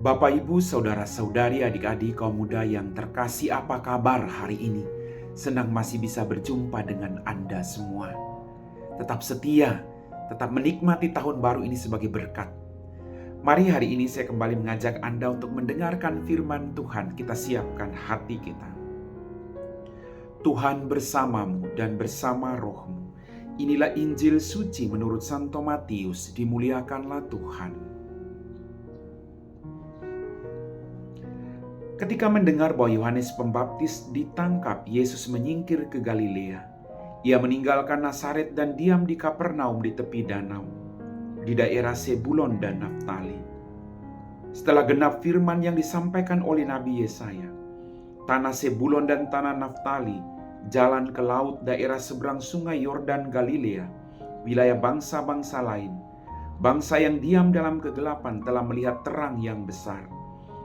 Bapak, Ibu, saudara-saudari, adik-adik, kaum muda yang terkasih, apa kabar hari ini? Senang masih bisa berjumpa dengan Anda semua. Tetap setia, tetap menikmati tahun baru ini sebagai berkat. Mari hari ini saya kembali mengajak Anda untuk mendengarkan firman Tuhan. Kita siapkan hati kita. Tuhan bersamamu dan bersama rohmu. Inilah Injil suci menurut Santo Matius. Dimuliakanlah Tuhan. Ketika mendengar bahwa Yohanes Pembaptis ditangkap, Yesus menyingkir ke Galilea. Ia meninggalkan Nazaret dan diam di Kapernaum di tepi danau, di daerah Sebulon dan Naftali. Setelah genap firman yang disampaikan oleh Nabi Yesaya, tanah Sebulon dan tanah Naftali, jalan ke laut daerah seberang sungai Yordan Galilea, wilayah bangsa-bangsa lain. Bangsa yang diam dalam kegelapan telah melihat terang yang besar.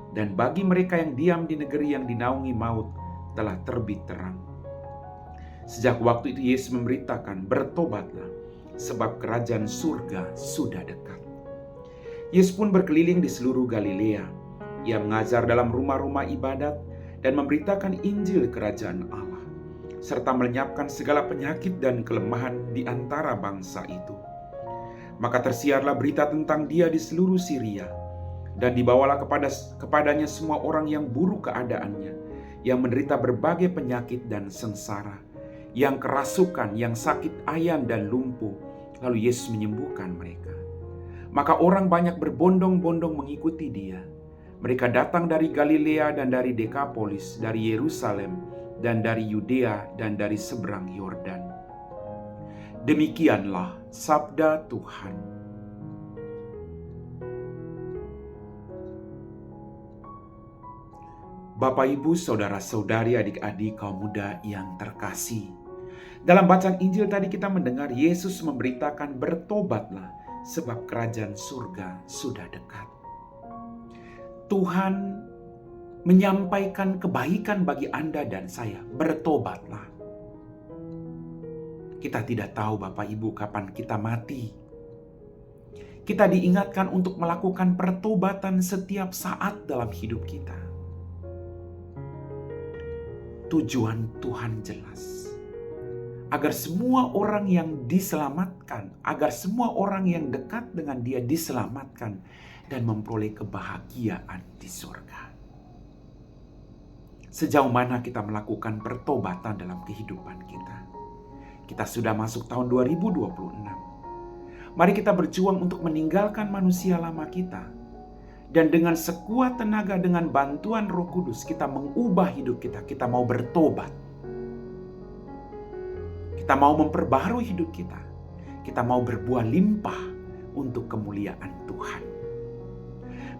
Dan bagi mereka yang diam di negeri yang dinaungi maut, telah terbit terang. Sejak waktu itu Yesus memberitakan, bertobatlah, sebab kerajaan surga sudah dekat. Yesus pun berkeliling di seluruh Galilea. Ia mengajar dalam rumah-rumah ibadat dan memberitakan Injil kerajaan Allah, serta melenyapkan segala penyakit dan kelemahan di antara bangsa itu. Maka tersiarlah berita tentang Dia di seluruh Syria, dan dibawalah kepadanya semua orang yang buruk keadaannya, yang menderita berbagai penyakit dan sengsara, yang kerasukan, yang sakit ayan dan lumpuh, lalu Yesus menyembuhkan mereka. Maka orang banyak berbondong-bondong mengikuti Dia. Mereka datang dari Galilea dan dari Dekapolis, dari Yerusalem dan dari Yudea dan dari seberang Yordan. Demikianlah sabda Tuhan. Bapak, Ibu, saudara-saudari, adik-adik, kaum muda yang terkasih. Dalam bacaan Injil tadi kita mendengar Yesus memberitakan bertobatlah sebab kerajaan surga sudah dekat. Tuhan menyampaikan kebaikan bagi Anda dan saya, bertobatlah. Kita tidak tahu Bapak Ibu kapan kita mati. Kita diingatkan untuk melakukan pertobatan setiap saat dalam hidup kita. Tujuan Tuhan jelas, agar semua orang yang diselamatkan, agar semua orang yang dekat dengan Dia diselamatkan dan memperoleh kebahagiaan di surga. Sejauh mana kita melakukan pertobatan dalam kehidupan kita? Kita sudah masuk tahun 2026. Mari kita berjuang untuk meninggalkan manusia lama kita. Dan dengan sekuat tenaga, dengan bantuan Roh Kudus, kita mengubah hidup kita. Kita mau bertobat. Kita mau memperbaharui hidup kita. Kita mau berbuah limpah untuk kemuliaan Tuhan.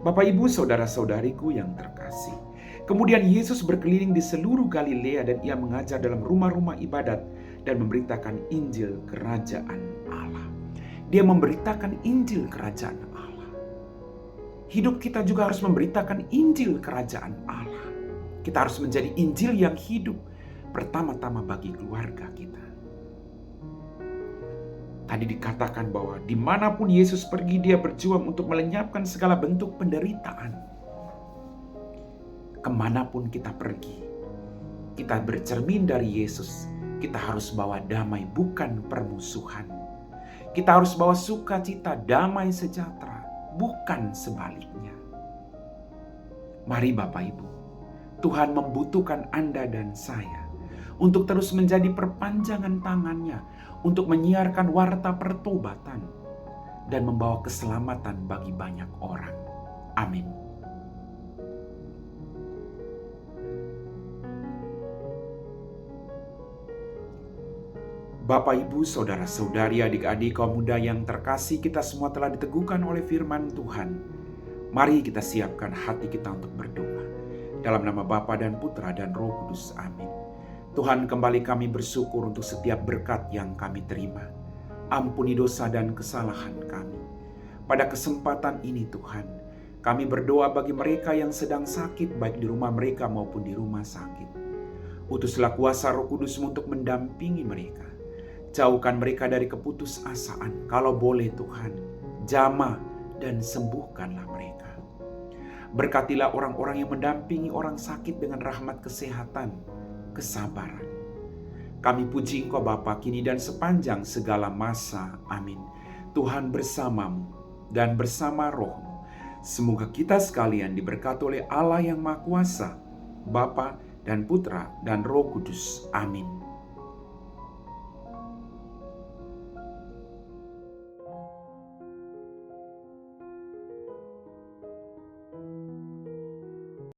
Bapak, Ibu, saudara-saudariku yang terkasih. Kemudian Yesus berkeliling di seluruh Galilea dan Ia mengajar dalam rumah-rumah ibadat dan memberitakan Injil kerajaan Allah. Dia memberitakan Injil kerajaan Allah. Hidup kita juga harus memberitakan Injil kerajaan Allah. Kita harus menjadi Injil yang hidup pertama-tama bagi keluarga kita. Tadi dikatakan bahwa dimanapun Yesus pergi, Dia berjuang untuk melenyapkan segala bentuk penderitaan. Kemanapun kita pergi, kita bercermin dari Yesus. Kita harus bawa damai, bukan permusuhan. Kita harus bawa sukacita, damai sejahtera, bukan sebaliknya. Mari Bapak Ibu, Tuhan membutuhkan Anda dan saya untuk terus menjadi perpanjangan tangannya untuk menyiarkan warta pertobatan dan membawa keselamatan bagi banyak orang. Amin. Bapak, Ibu, saudara-saudari, adik-adik, kaum muda yang terkasih, kita semua telah diteguhkan oleh firman Tuhan. Mari kita siapkan hati kita untuk berdoa. Dalam nama Bapa dan Putra dan Roh Kudus. Amin. Tuhan, kembali kami bersyukur untuk setiap berkat yang kami terima. Ampuni dosa dan kesalahan kami. Pada kesempatan ini Tuhan, kami berdoa bagi mereka yang sedang sakit baik di rumah mereka maupun di rumah sakit. Utuslah kuasa Roh Kudus-Mu untuk mendampingi mereka. Jauhkan mereka dari keputusasaan. Kalau boleh Tuhan, jamah dan sembuhkanlah mereka. Berkatilah orang-orang yang mendampingi orang sakit dengan rahmat kesehatan, kesabaran. Kami puji Engkau Bapa kini dan sepanjang segala masa. Amin. Tuhan bersamamu dan bersama rohmu. Semoga kita sekalian diberkati oleh Allah yang Maha Kuasa, Bapa dan Putra dan Roh Kudus. Amin.